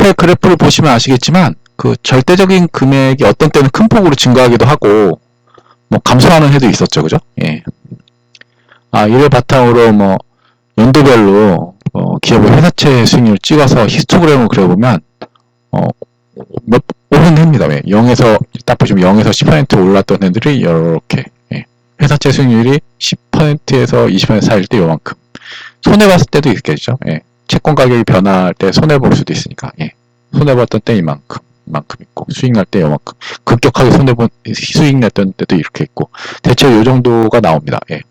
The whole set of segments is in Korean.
앞에 그래프를 보시면 아시겠지만 그 절대적인 금액이 어떤 때는 큰 폭으로 증가하기도 하고 뭐 감소하는 해도 있었죠, 그죠? 예. 이를 바탕으로 뭐 연도별로 기업의 회사채 수익률을 찍어서 히스토그램을 그려보면 오른 해입니다. 예. 0에서 딱 보시면 0에서 10% 올랐던 애들이 이렇게 회사채 수익률이 10%에서 20% 사이일 때 요만큼 손해봤을 때도 있겠죠. 예. 채권 가격이 변할 때 손해볼 수도 있으니까 손해봤던 때 이만큼 있고 수익 날 때 요만큼 급격하게 수익 냈던 때도 이렇게 있고 대체 요 정도가 나옵니다. 예.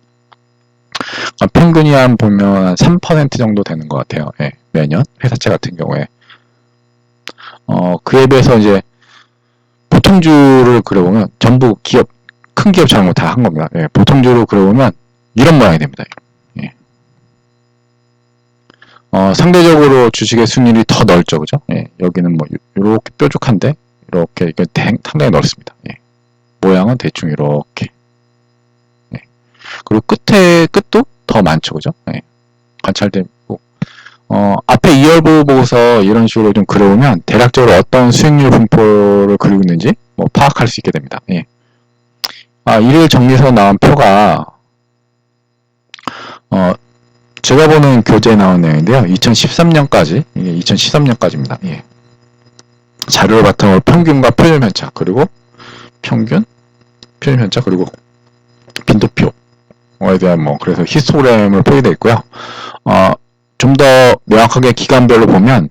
평균이 한 보면 3% 정도 되는 것 같아요. 예. 매년 회사채 같은 경우에 그에 비해서 이제 보통주를 그려보면 전부 큰 기업처럼 다 한 겁니다. 예. 보통주로 그려보면 이런 모양이 됩니다. 예. 상대적으로 주식의 수익률이 더 넓죠, 그죠? 예. 여기는 뭐 이렇게 뾰족한데 이렇게 이게 상당히 넓습니다. 예. 모양은 대충 이렇게. 예. 그리고 끝도 더 많죠, 그죠? 예. 관찰되고 앞에 2월 보고서 이런 식으로 좀 그려보면 대략적으로 어떤 수익률 분포를 그리고 있는지 뭐 파악할 수 있게 됩니다. 예. 이를 정리해서 나온 표가 제가 보는 교재에 나온 내용인데요. 2013년까지 이게 2013년까지입니다. 예. 자료를 바탕으로 평균과 표준 편차 그리고 표준 편차 그리고 빈도표에 대한 그래서 히스토그램을 표기되어 있고요. 좀 더 명확하게 기간별로 보면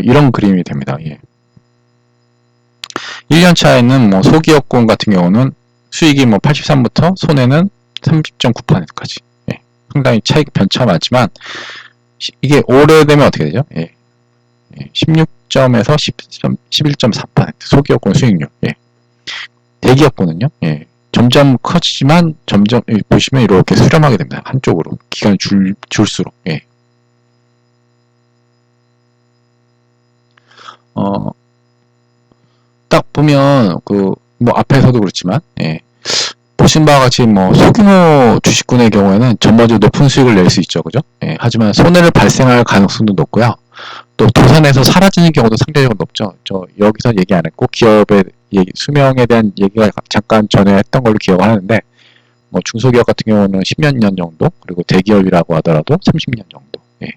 이런 그림이 됩니다. 예. 1년 차에는 소기업군 같은 경우는 수익이 83부터 손해는 30.9%까지. 예. 상당히 편차가 많지만 이게 오래되면 어떻게 되죠? 예. 16점에서 11.4% 소기업군 수익률. 예. 대기업군은요. 예. 점점 커지지만 점점 보시면 이렇게 수렴하게 됩니다. 한쪽으로 기간이 줄수록. 예. 딱 보면 앞에서도 그렇지만 예. 보신 바와 같이 소규모 주식군의 경우에는 전반적으로 높은 수익을 낼 수 있죠, 그죠? 예. 하지만 손해를 발생할 가능성도 높고요. 또 도산에서 사라지는 경우도 상대적으로 높죠. 저 여기서 얘기 안 했고 기업의 수명에 대한 얘기가 잠깐 전에 했던 걸로 기억을 하는데 중소기업 같은 경우는 10몇 년 정도 그리고 대기업이라고 하더라도 30년 정도. 예.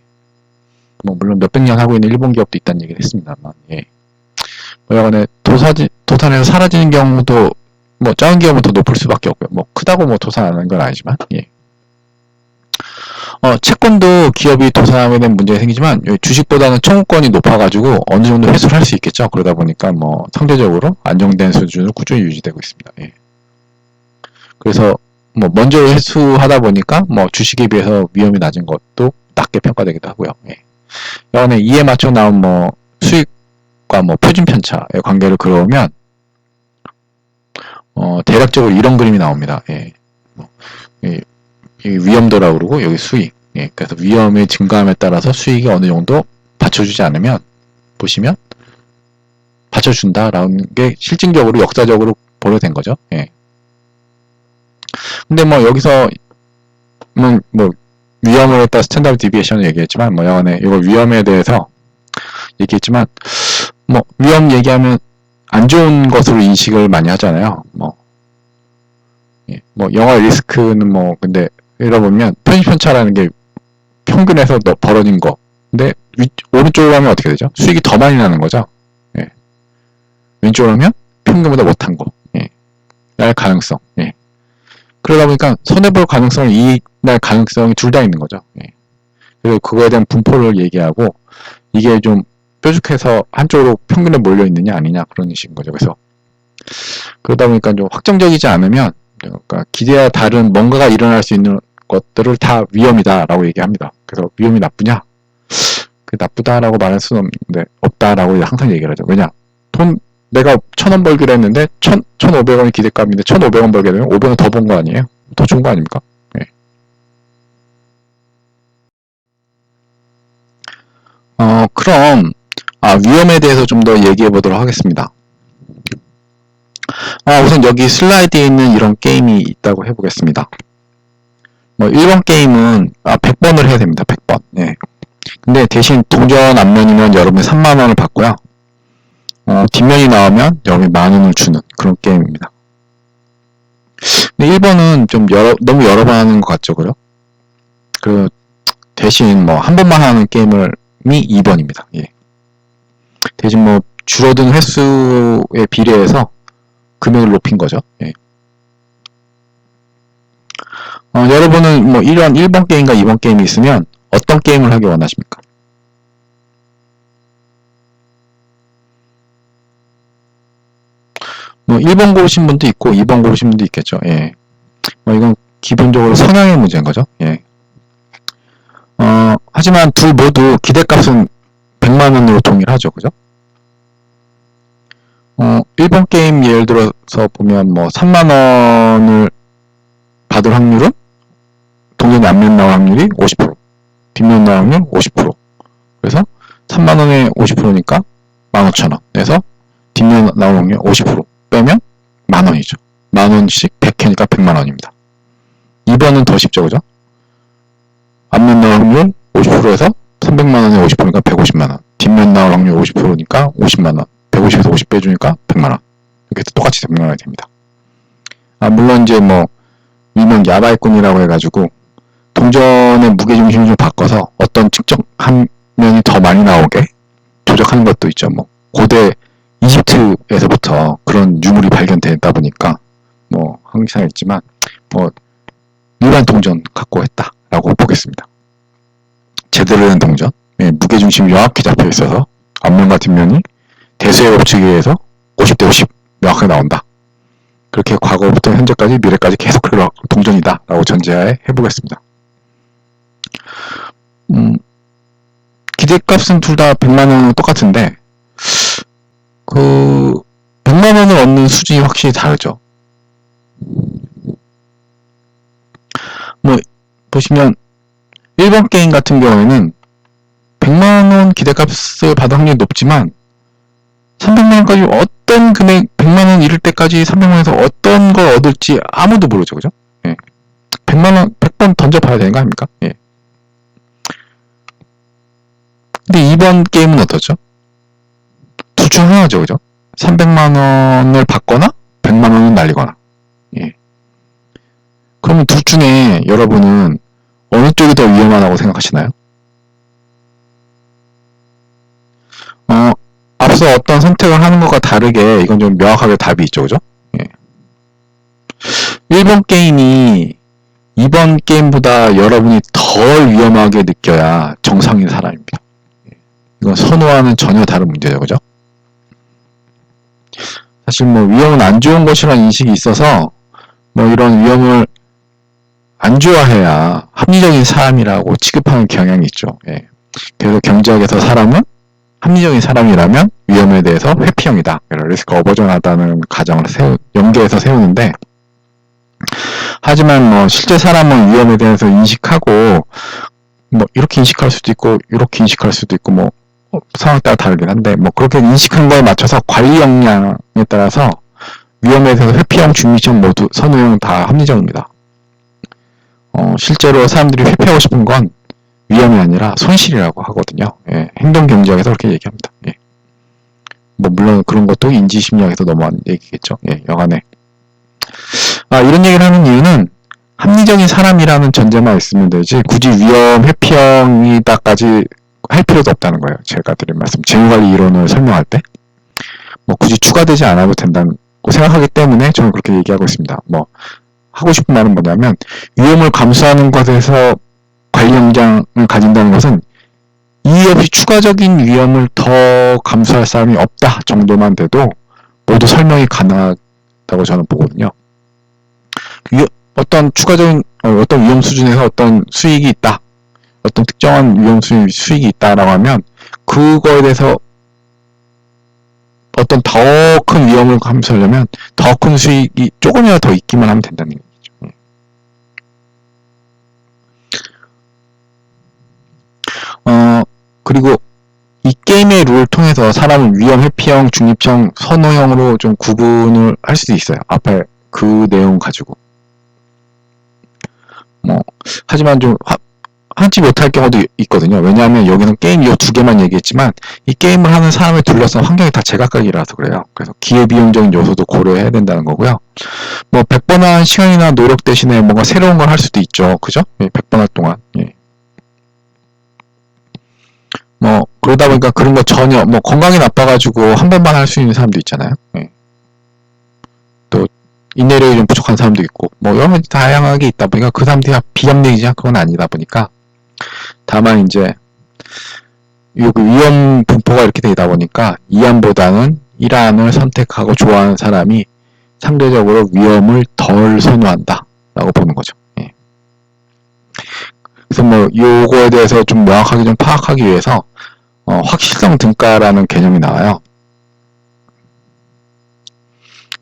물론 몇백 년 하고 있는 일본 기업도 있다는 얘기를 했습니다만 예. 여간에 도산에서 사라지는 경우도 작은 기업은 더 높을 수밖에 없고요. 크다고 도산하는 건 아니지만 예. 채권도 기업이 도산하게 되면 문제가 생기지만 주식보다는 청구권이 높아가지고 어느 정도 회수를 할 수 있겠죠. 그러다 보니까 상대적으로 안정된 수준으로 꾸준히 유지되고 있습니다. 예. 그래서 먼저 회수하다 보니까 주식에 비해서 위험이 낮은 것도 낮게 평가되기도 하고요. 예. 여간에 이에 맞춰 나온 수익과 표준 편차의 관계를 그려오면 대략적으로 이런 그림이 나옵니다. 예. 여기 위험도라고 그러고 여기 수익. 예. 그래서 위험의 증가함에 따라서 수익이 어느 정도 받쳐주지 않으면 보시면 받쳐준다라는 게 실질적으로 역사적으로 보여된 거죠. 예. 근데 여기서 위험을 했다 스탠다드 디비에이션을 얘기했지만 여간에 이거 위험에 대해서 얘기했지만 위험 얘기하면 안 좋은 것으로 인식을 많이 하잖아요. 예. 영화 리스크는 근데 이러보면 편차라는 게 평균에서 벌어진 거. 근데 오른쪽으로 하면 어떻게 되죠? 수익이 더 많이 나는 거죠. 예. 왼쪽으로 하면 평균보다 못한 거. 예. 날 가능성. 예. 그러다 보니까 손해볼 가능성, 이익 날 가능성이 둘 다 있는 거죠. 예. 그리고 그거에 대한 분포를 얘기하고 이게 좀 뾰족해서 한쪽으로 평균에 몰려 있느냐 아니냐 그런 식인 거죠. 그래서 그러다 보니까 좀 확정적이지 않으면 그러니까 기대와 다른 뭔가가 일어날 수 있는 것들을 다 위험이다라고 얘기합니다. 그래서 위험이 나쁘냐? 나쁘다라고 말할 수는 없다라고 항상 얘기를 하죠. 왜냐? 내가 1,000원 벌기로 했는데 1,500원이 기대값인데 1,500원 벌게 되면 500원 더 번 거 아니에요? 더 좋은 거 아닙니까? 네. 그럼 위험에 대해서 좀 더 얘기해 보도록 하겠습니다. 우선 여기 슬라이드에 있는 이런 게임이 있다고 해보겠습니다. 1번 게임은 100번을 해야 됩니다. 100번. 예. 근데 대신 동전 앞면이면 여러분이 3만원을 받고요. 뒷면이 나오면 여러분이 만원을 주는 그런 게임입니다. 근데 1번은 좀 너무 여러 번 하는 것 같죠, 그죠? 대신 뭐 한 번만 하는 게임이 2번입니다. 예. 대신 뭐 줄어든 횟수에 비례해서 금액을 높인 거죠. 예. 여러분은 뭐 1번 게임과 2번 게임이 있으면 어떤 게임을 하기 원하십니까? 뭐 1번 고르신 분도 있고 2번 고르신 분도 있겠죠. 예. 뭐 이건 기본적으로 성향의 문제인 거죠. 예. 하지만 둘 모두 기대값은 100만원으로 동일하죠. 그죠? 1번 게임 예를 들어서 보면 뭐 3만원을 받을 확률은 동전이 앞면 나올 확률이 50%, 뒷면 나올 확률 50%. 그래서 3만원에 50%니까 15,000원. 그래서 뒷면 나올 확률 50% 빼면 만원이죠. 만원씩 100회니까 100만원입니다. 2번은 더 쉽죠. 그죠? 앞면 나올 확률 50%에서 300만원에 50%니까 150만원. 뒷면 나올 확률 50%니까 50만원. 150에서 50 빼주니까 100만원. 이렇게 똑같이 100만원이 됩니다. 물론 이제 뭐 일명 야바이꾼이라고 해가지고 동전의 무게중심을 좀 바꿔서 어떤 특정 한 면이 더 많이 나오게 조작하는 것도 있죠. 뭐 고대 이집트에서부터 그런 유물이 발견되다 보니까 뭐 항상 있지만 뭐 일반 동전 갖고 했다라고 보겠습니다. 제대로 된 동전, 무게중심이 명확히 잡혀 있어서 앞면과 뒷면이 대수의 법칙에 의해서 50대 50 명확하게 나온다. 그렇게 과거부터 현재까지 미래까지 계속 그런 동전이다 라고 전제하에 해보겠습니다. 기대값은 둘 다 100만원은 똑같은데 100만원을 얻는 수준이 확실히 다르죠. 뭐 보시면 1번 게임 같은 경우에는 100만원 기대값을 받을 확률이 높지만 300만원까지 어떤 금액 100만원 이를 때까지 300만원에서 어떤 걸 얻을지 아무도 모르죠. 그죠? 예. 100만원 100번 던져봐야 되는 거 아닙니까? 예. 근데 2번 게임은 어떻죠? 둘 중 하나죠. 그죠? 300만원을 받거나 100만원을 날리거나. 예. 그러면 둘 중에 여러분은 어느 쪽이 더 위험하다고 생각하시나요? 앞서 어떤 선택을 하는 것과 다르게 이건 좀 명확하게 답이 있죠. 그죠? 예. 1번 게임이 2번 게임보다 여러분이 덜 위험하게 느껴야 정상인 사람입니다. 이건 선호와는 전혀 다른 문제죠. 그죠? 사실 뭐 위험은 안 좋은 것이라는 인식이 있어서 뭐 이런 위험을 안 좋아해야 합리적인 사람이라고 취급하는 경향이 있죠. 예. 그래서 경제학에서 사람은 합리적인 사람이라면 위험에 대해서 회피형이다. 리스크 어버전하다는 가정을 연계해서 세우는데, 하지만 뭐 실제 사람은 위험에 대해서 인식하고 뭐 이렇게 인식할 수도 있고 이렇게 인식할 수도 있고 뭐 상황에 따라 다르긴 한데 뭐 그렇게 인식한 거에 맞춰서 관리 역량에 따라서 위험에 대해서 회피형, 중립형 모두 선호형 다 합리적입니다. 실제로 사람들이 회피하고 싶은 건 위험이 아니라 손실이라고 하거든요. 예, 행동경제학에서 그렇게 얘기합니다. 예. 뭐 물론 그런 것도 인지심리학에서 넘어가는 얘기겠죠. 예, 여간에. 이런 얘기를 하는 이유는 합리적인 사람이라는 전제만 있으면 되지 굳이 위험 회피형이다까지 할 필요도 없다는 거예요. 제가 드린 말씀 재무관리 이론을 설명할 때 뭐 굳이 추가되지 않아도 된다고 생각하기 때문에 저는 그렇게 얘기하고 있습니다. 뭐 하고 싶은 말은 뭐냐면 위험을 감수하는 것에서 관리 역량을 가진다는 것은 이의 없이 추가적인 위험을 더 감수할 사람이 없다 정도만 돼도 모두 설명이 가능하다고 저는 보거든요. 어떤 추가적인 어떤 위험 수준에서 어떤 수익이 있다, 어떤 특정한 위험 수익이 있다라고 하면 그거에 대해서 어떤 더 큰 위험을 감수하려면 더 큰 수익이 조금이라도 더 있기만 하면 된다는 얘기죠. 그리고 이 게임의 룰을 통해서 사람은 위험, 회피형, 중립형, 선호형으로 좀 구분을 할 수도 있어요. 앞에 그 내용 가지고. 하지만 좀 하지 못할 경우도 있거든요. 왜냐하면 여기는 게임 이 두 개만 얘기했지만 이 게임을 하는 사람을 둘러싼 환경이 다 제각각이라서 그래요. 그래서 기회비용적인 요소도 고려해야 된다는 거고요. 뭐 100번 한 시간이나 노력 대신에 뭔가 새로운 걸 할 수도 있죠. 그죠? 예, 100번 할 동안. 예. 뭐 그러다 보니까 그런 거 전혀 뭐 건강이 나빠가지고 한 번만 할 수 있는 사람도 있잖아요. 예. 또 인내력이 좀 부족한 사람도 있고 뭐 여러 가지 다양하게 있다 보니까 그 사람들이 비합리적이지 그건 아니다 보니까 다만 이제 여기 위험 분포가 이렇게 되다 보니까 2안보다는 1안을 선택하고 좋아하는 사람이 상대적으로 위험을 덜 선호한다 라고 보는 거죠. 예. 그래서 뭐 요거에 대해서 좀 명확하게 좀 파악하기 위해서 확실성 등가라는 개념이 나와요.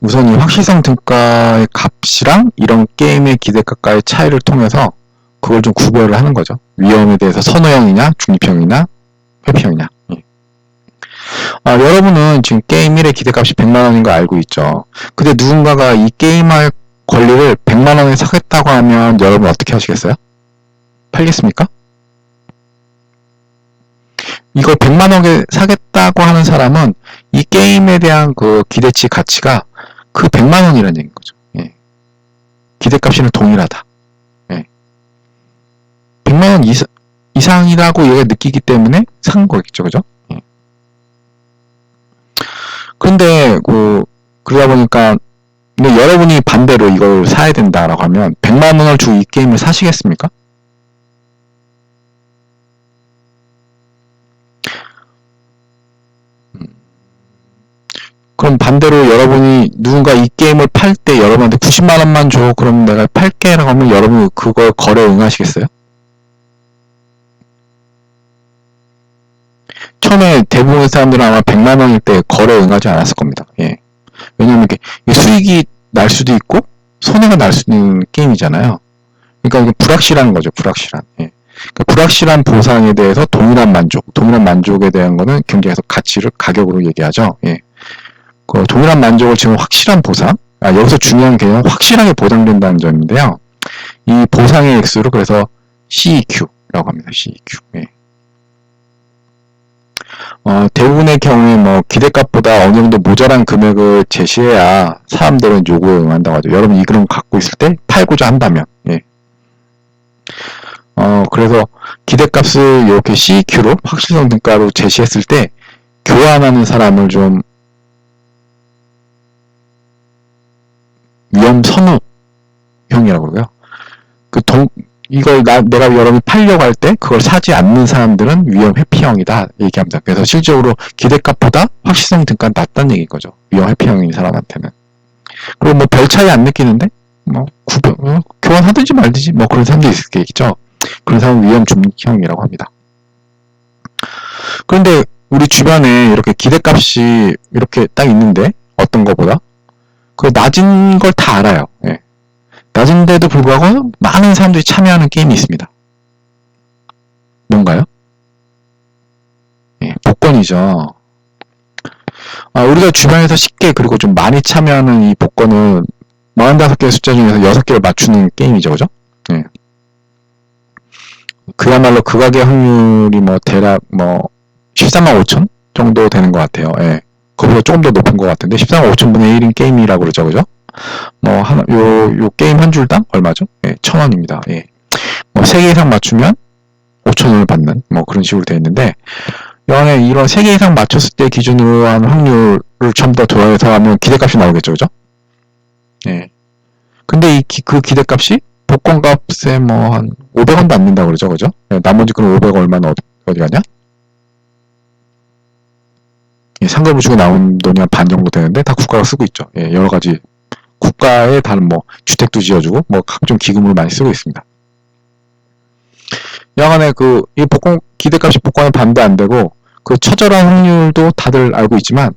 우선 이 확실성 등가의 값이랑 이런 게임의 기대값과의 차이를 통해서 그걸 좀 구별을 하는 거죠. 위험에 대해서 선호형이냐, 중립형이냐, 회피형이냐. 예. 여러분은 지금 게임 1의 기대값이 100만원인 거 알고 있죠. 근데 누군가가 이 게임할 권리를 100만원에 사겠다고 하면 여러분 어떻게 하시겠어요? 팔겠습니까? 이걸 100만원에 사겠다고 하는 사람은 이 게임에 대한 그 기대치 가치가 그 100만원이라는 얘기인 거죠. 예. 기대값이랑 동일하다. 예. 100만원 이상이라고 얘가 느끼기 때문에 산 거겠죠. 그죠? 예. 그런데 그러다 보니까 근데 여러분이 반대로 이걸 사야 된다라고 하면 100만원을 주고 이 게임을 사시겠습니까? 그럼 반대로 여러분이 누군가 이 게임을 팔 때 여러분한테 90만원만 줘. 그럼 내가 팔게 라고 하면 여러분이 그걸 거래에 응하시겠어요? 처음에 대부분의 사람들은 아마 100만원일 때 거래에 응하지 않았을 겁니다. 예. 왜냐면 이게 수익이 날 수도 있고 손해가 날 수도 있는 게임이잖아요. 그러니까 이게 불확실한 거죠. 불확실한. 예. 그러니까 불확실한 보상에 대해서 동일한 만족에 대한 거는 경제에서 가치를 가격으로 얘기하죠. 예. 그 동일한 만족을 지금 확실한 보상, 여기서 중요한 개념은 확실하게 보장된다는 점인데요. 이 보상의 액수를 그래서 CEQ라고 합니다. CEQ. 예. 대부분의 경우에 뭐 기대값보다 어느 정도 모자란 금액을 제시해야 사람들은 요구에 응한다고 하죠. 여러분 이 그림 갖고 있을 때 팔고자 한다면. 예. 그래서 기대값을 이렇게 CEQ로 확실성 등가로 제시했을 때 교환하는 사람을 좀 위험 선호형이라고 그러고요. 이걸 내가 여러분이 팔려고 할 때 그걸 사지 않는 사람들은 위험 회피형이다 얘기합니다. 그래서 실적으로 기대값보다 확실성 등가가 낮다는 얘기인 거죠. 위험 회피형인 사람한테는. 그리고 뭐 별 차이 안 느끼는데 뭐 교환하든지 말든지 뭐 그런 사람도 있겠죠. 그런 사람은 위험 중립형이라고 합니다. 그런데 우리 주변에 이렇게 기대값이 이렇게 딱 있는데 어떤 것보다 그 낮은 걸 다 알아요. 예. 낮은데도 불구하고 많은 사람들이 참여하는 게임이 있습니다. 뭔가요? 예, 복권이죠. 우리가 주변에서 쉽게 그리고 좀 많이 참여하는 이 복권은 45개의 숫자 중에서 6개를 맞추는 게임이죠. 그죠? 예. 그야말로 극악의 확률이 뭐 대략 뭐 13만 5천 정도 되는 것 같아요. 예. 그보다 조금 더 높은 것 같은데 13만 5천분의 1인 게임이라고 그러죠. 그죠? 뭐 요 게임 한 줄당 얼마죠? 예, 1,000원입니다. 예. 뭐 3개 이상 맞추면 5,000원을 받는 뭐 그런 식으로 되어 있는데 여안에 이런 3개 이상 맞췄을 때 기준으로 한 확률을 전부 더 더해서 하면 기대값이 나오겠죠. 그죠? 예. 근데 그 기대값이 복권값에 뭐 한 500원도 안 된다고 그러죠. 그죠? 예, 나머지 그럼 500원 얼마나 어디 가냐? 예, 상금을 주고 나온 돈이 한 반 정도 되는데 다 국가가 쓰고 있죠. 예, 여러 가지 국가에 다른 뭐 주택도 지어주고 뭐 각종 기금을 많이 쓰고 있습니다. 여간에 이 복권 기대값이 복권에 반대 안 되고 그 처절한 확률도 다들 알고 있지만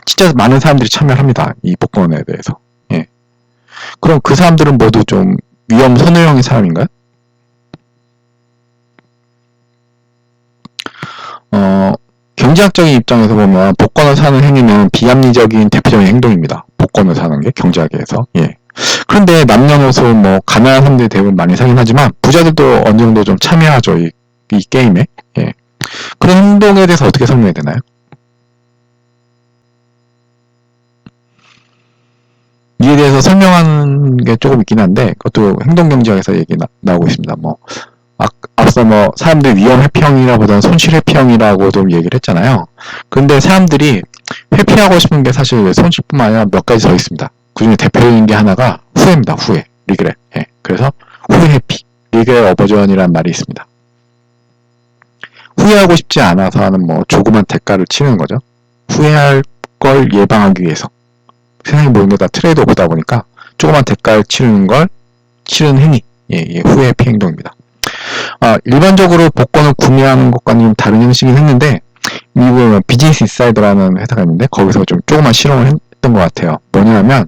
진짜 많은 사람들이 참여합니다. 이 복권에 대해서. 예. 그럼 그 사람들은 모두 좀 위험 선호형의 사람인가요? 경제학적인 입장에서 보면 복권을 사는 행위는 비합리적인 대표적인 행동입니다. 복권을 사는 게 경제학에서. 예. 그런데 남녀노소 뭐 가난한 사람들이 대부분 많이 사긴 하지만 부자들도 어느 정도 좀 참여하죠. 이 게임에. 예. 그런 행동에 대해서 어떻게 설명해야 되나요? 이에 대해서 설명하는 게 조금 있긴 한데 그것도 행동경제학에서 얘기 나오고 있습니다. 뭐 앞서 뭐 사람들이 위험 회피형이라보다는 손실 회피형이라고 좀 얘기를 했잖아요. 근데 사람들이 회피하고 싶은 게 사실 손실뿐만 아니라 몇 가지 더 있습니다. 그중에 대표적인 게 하나가 후회입니다. 후회, 리그렛. 예. 그래서 후회 회피, 리그렛 어버전이라는 말이 있습니다. 후회하고 싶지 않아서 하는 뭐 조그만 대가를 치르는 거죠. 후회할 걸 예방하기 위해서. 세상에 모든 게 다 트레이드 오프다 보니까 조그만 대가를 치르는 행위. 예, 후회 회피 행동입니다. 일반적으로 복권을 구매하는 것과는 좀 다른 형식이긴 했는데 미국에 비즈니스 인사이더라는 회사가 있는데 거기서 좀 조그만 실험을 했던 것 같아요. 뭐냐면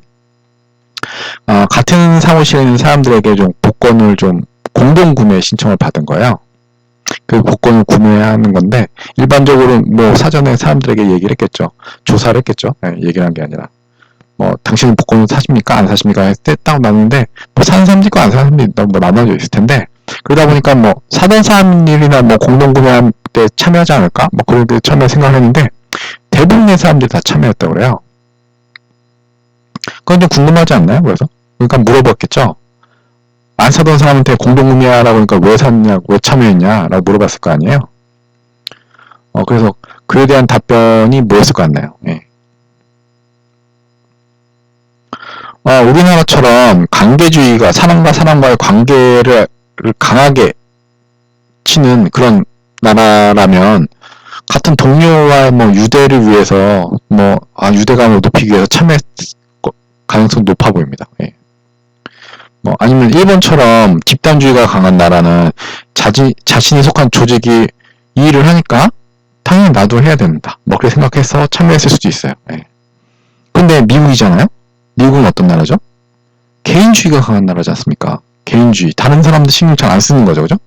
같은 사무실에 있는 사람들에게 좀 복권을 좀 공동 구매 신청을 받은 거예요. 그 복권을 구매하는 건데 일반적으로 뭐 사전에 사람들에게 얘기를 했겠죠. 조사를 했겠죠. 네, 얘기를 한 게 아니라 뭐 당신은 복권을 사십니까? 안 사십니까? 했을 때 딱 나누는데 뭐 사는 사람도 있고 안 사는 사람도 있다 뭐 나눠져 있을 텐데 그러다 보니까 뭐 사던 사람들이나 뭐 공동 구매할 때 참여하지 않을까? 뭐 그런 데 처음에 생각했는데 대부분의 사람들이 다 참여했다고 그래요. 그건 좀 궁금하지 않나요? 그래서 그러니까 물어봤겠죠. 안 사던 사람한테 공동 구매하라고 하니까 왜 샀냐, 왜 참여했냐라고 물어봤을 거 아니에요. 그래서 그에 대한 답변이 뭐였을 것 같나요? 예. 우리나라처럼 관계주의가 사람과 사람과의 관계를 강하게 치는 그런 나라라면 같은 동료와 뭐 유대를 위해서 유대감을 높이기 위해서 참여했을 가능성이 높아 보입니다. 예. 아니면 일본처럼 집단주의가 강한 나라는 자신이 속한 조직이 이 일을 하니까 당연히 나도 해야 된다. 그렇게 생각해서 참여했을 수도 있어요. 예. 근데 미국이잖아요? 미국은 어떤 나라죠? 개인주의가 강한 나라지 않습니까? 개인주의. 다른 사람들 신경 잘 안 쓰는 거죠, 그죠?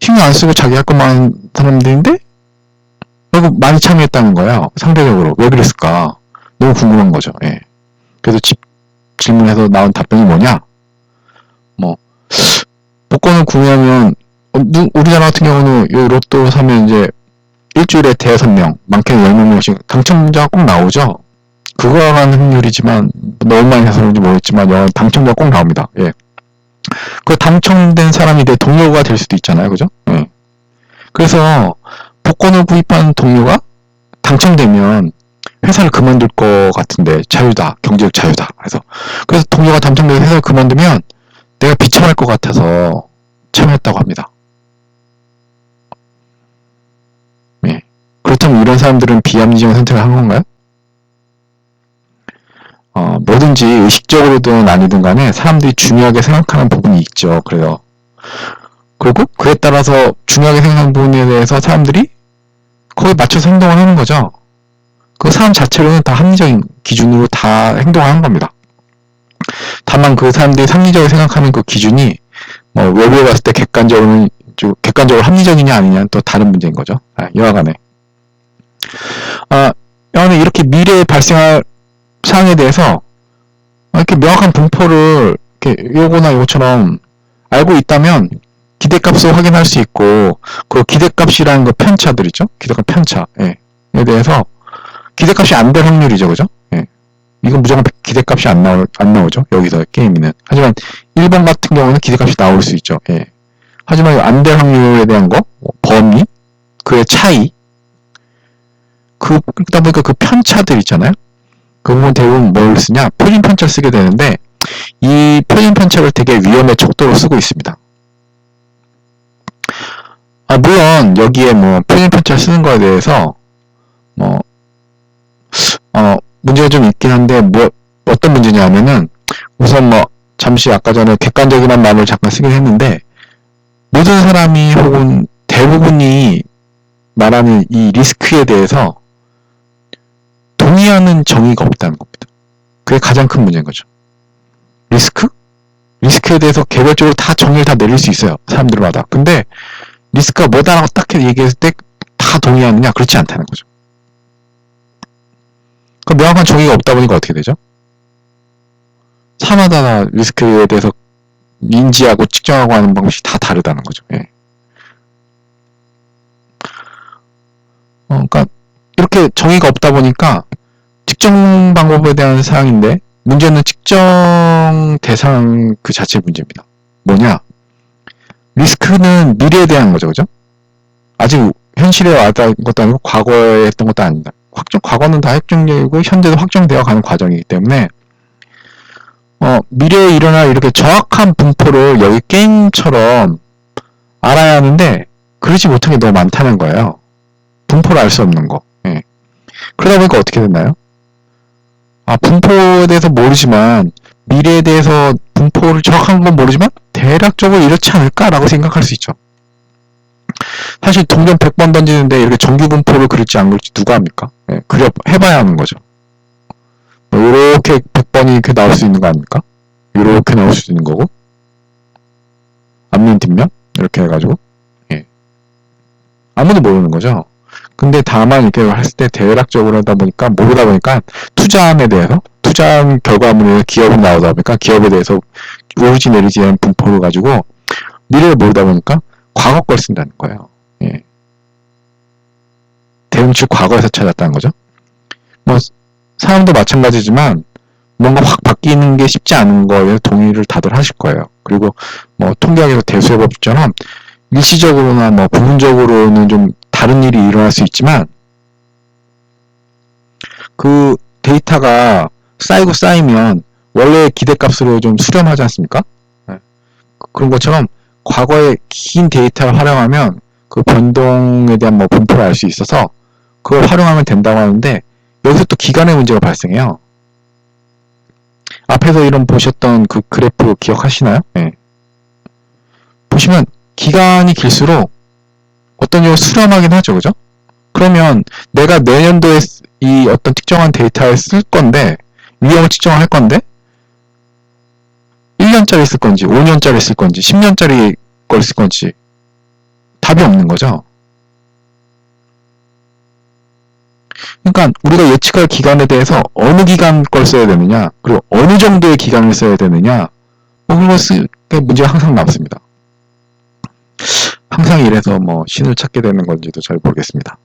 신경 안 쓰고 자기 할 것만 하는 사람들인데, 그리고 많이 참여했다는 거야. 상대적으로. 왜 그랬을까? 너무 궁금한 거죠. 예. 그래서 질문에서 나온 답변이 뭐냐? 복권을 구매하면, 우리나라 같은 경우는 이 로또 사면 이제 일주일에 대여섯 명, 많게는 10명씩 당첨자가 꼭 나오죠? 그거와 같은 확률이지만, 너무 많이 해서 그런지 모르겠지만, 당첨자가 꼭 나옵니다. 예. 그 당첨된 사람이 내 동료가 될 수도 있잖아요. 그죠? 예. 그래서, 복권을 구입한 동료가 당첨되면, 회사를 그만둘 것 같은데, 자유다. 경제적 자유다. 그래서 동료가 당첨돼서 회사를 그만두면, 내가 비참할 것 같아서 참여했다고 합니다. 예. 그렇다면 이런 사람들은 비합리적인 선택을 한 건가요? 뭐든지 의식적으로든 아니든 간에 사람들이 중요하게 생각하는 부분이 있죠. 그리고 그에 따라서 중요하게 생각하는 부분에 대해서 사람들이 거기에 맞춰서 행동을 하는 거죠. 그 사람 자체로는 다 합리적인 기준으로 다 행동하는 겁니다. 다만 그 사람들이 상리적으로 생각하는 그 기준이 외부에 봤을 때 객관적으로 합리적이냐 아니냐는 또 다른 문제인 거죠. 여하간에 이렇게 미래에 발생할 사항에 대해서 이렇게 명확한 분포를 이렇게 요거나 요거처럼 알고 있다면 기대값을 확인할 수 있고 그 기대값이라는 거 편차들 있죠. 기대값 편차에 대해서 기대값이 안 될 확률이죠, 그죠? 예. 이건 무조건 기대값이 안 나오죠. 여기서 게임이는. 하지만 1번 같은 경우는 기대값이 나올 수 있죠. 예. 하지만 안 될 확률에 대한 거, 범위, 그의 차이, 그러다 보니까 그 편차들 있잖아요. 그 부분 대부분 뭘 쓰냐? 표준 편차를 쓰게 되는데 이 표준 편차를 되게 위험의 척도로 쓰고 있습니다. 물론 여기에 표준 편차를 쓰는 거에 대해서 문제가 좀 있긴 한데 어떤 문제냐면은 우선 잠시 아까 전에 객관적이라는 말을 잠깐 쓰긴 했는데 모든 사람이 혹은 대부분이 말하는 이 리스크에 대해서 동의하는 정의가 없다는 겁니다. 그게 가장 큰 문제인 거죠. 리스크에 대해서 개별적으로 다 정의를 다 내릴 수 있어요. 사람들마다. 근데 리스크가 뭐다라고 딱 얘기했을 때 다 동의하느냐? 그렇지 않다는 거죠. 그 명확한 정의가 없다 보니까 어떻게 되죠? 사마다 리스크에 대해서 인지하고 측정하고 하는 방식이 다 다르다는 거죠. 예. 그러니까 이렇게 정의가 없다 보니까 측정 방법에 대한 사항인데 문제는 측정 대상 그 자체 문제입니다. 뭐냐? 리스크는 미래에 대한 거죠, 그죠? 아직 현실에 와닿은 것도 아니고 과거에 했던 것도 아닙니다. 과거는 다 확정되고 현재도 확정되어 가는 과정이기 때문에 미래에 일어날 이렇게 정확한 분포를 여기 게임처럼 알아야 하는데 그러지 못한 게 너무 많다는 거예요. 분포를 알 수 없는 거. 예. 그러다 보니까 어떻게 됐나요? 분포에 대해서 모르지만 미래에 대해서 분포를 정확한 건 모르지만 대략적으로 이렇지 않을까라고 생각할 수 있죠. 사실 동전 100번 던지는데 이렇게 정규 분포를 그릴지 안 그릴지 누가 합니까? 예, 해봐야 하는 거죠. 이렇게 100번이 이렇게 나올 수 있는 거 아닙니까? 이렇게 나올 수 있는 거고 앞면 뒷면 이렇게 해가지고 예. 아무도 모르는 거죠. 근데 다만 이렇게 했을 때 대략적으로 하다 보니까 모르다 보니까 투자함에 대해서 투자한 결과물에 기업이 나오다 보니까 기업에 대해서 오르지 내리지 하는 분포를 가지고 미래를 모르다 보니까 과거 걸 쓴다는 거예요. 예. 대응치 과거에서 찾았다는 거죠. 뭐 사람도 마찬가지지만 뭔가 확 바뀌는 게 쉽지 않은 거에 동의를 다들 하실 거예요. 그리고 뭐 통계학에서 대수해법처럼 일시적으로나 뭐 부분적으로는 좀 다른 일이 일어날 수 있지만 그 데이터가 쌓이고 쌓이면 원래 기대값으로 좀 수렴하지 않습니까? 네. 그런 것처럼 과거의 긴 데이터를 활용하면 그 변동에 대한 뭐 분포를 알 수 있어서 그걸 활용하면 된다고 하는데 여기서 또 기간의 문제가 발생해요. 앞에서 이런 보셨던 그 그래프 기억하시나요? 네. 보시면 기간이 길수록 어떤 경우 수렴하긴 하죠, 그죠? 그러면 내가 내년도에 이 어떤 특정한 데이터를 쓸 건데 위험을 측정할 건데 1년짜리 쓸 건지 5년짜리 쓸 건지 10년짜리 걸 쓸 건지 답이 없는 거죠. 그러니까 우리가 예측할 기간에 대해서 어느 기간 걸 써야 되느냐 그리고 어느 정도의 기간을 써야 되느냐 뭐 그런 게 문제가 항상 남습니다. 항상 이래서 뭐 신을 찾게 되는 건지도 잘 모르겠습니다.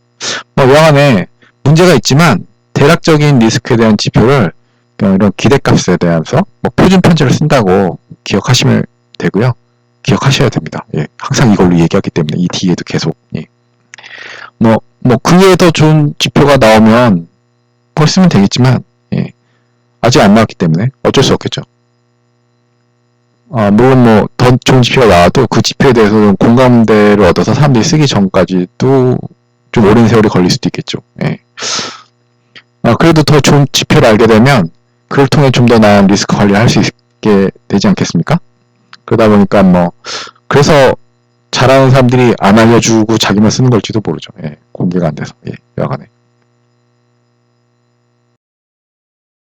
뭐 여하간에 문제가 있지만 대략적인 리스크에 대한 지표를 이런 기대값에 대해서 뭐 표준 편제를 쓴다고 기억하시면 되고요. 기억하셔야 됩니다. 예, 항상 이걸로 얘기하기 때문에 이 뒤에도 계속 예. 그 외에 더 좋은 지표가 나오면 그걸 쓰면 되겠지만 예, 아직 안 나왔기 때문에 어쩔 수 없겠죠. 물론 뭐 더 좋은 지표가 나와도 그 지표에 대해서 공감대를 얻어서 사람들이 쓰기 전까지도 좀 오랜 세월이 걸릴 수도 있겠죠. 예. 그래도 더 좋은 지표를 알게 되면 그걸 통해 좀 더 나은 리스크 관리를 할 수 있게 되지 않겠습니까? 그러다 보니까 뭐 그래서 잘하는 사람들이 안 알려주고 자기만 쓰는 걸지도 모르죠. 예. 공개가 안 돼서 예. 여하간에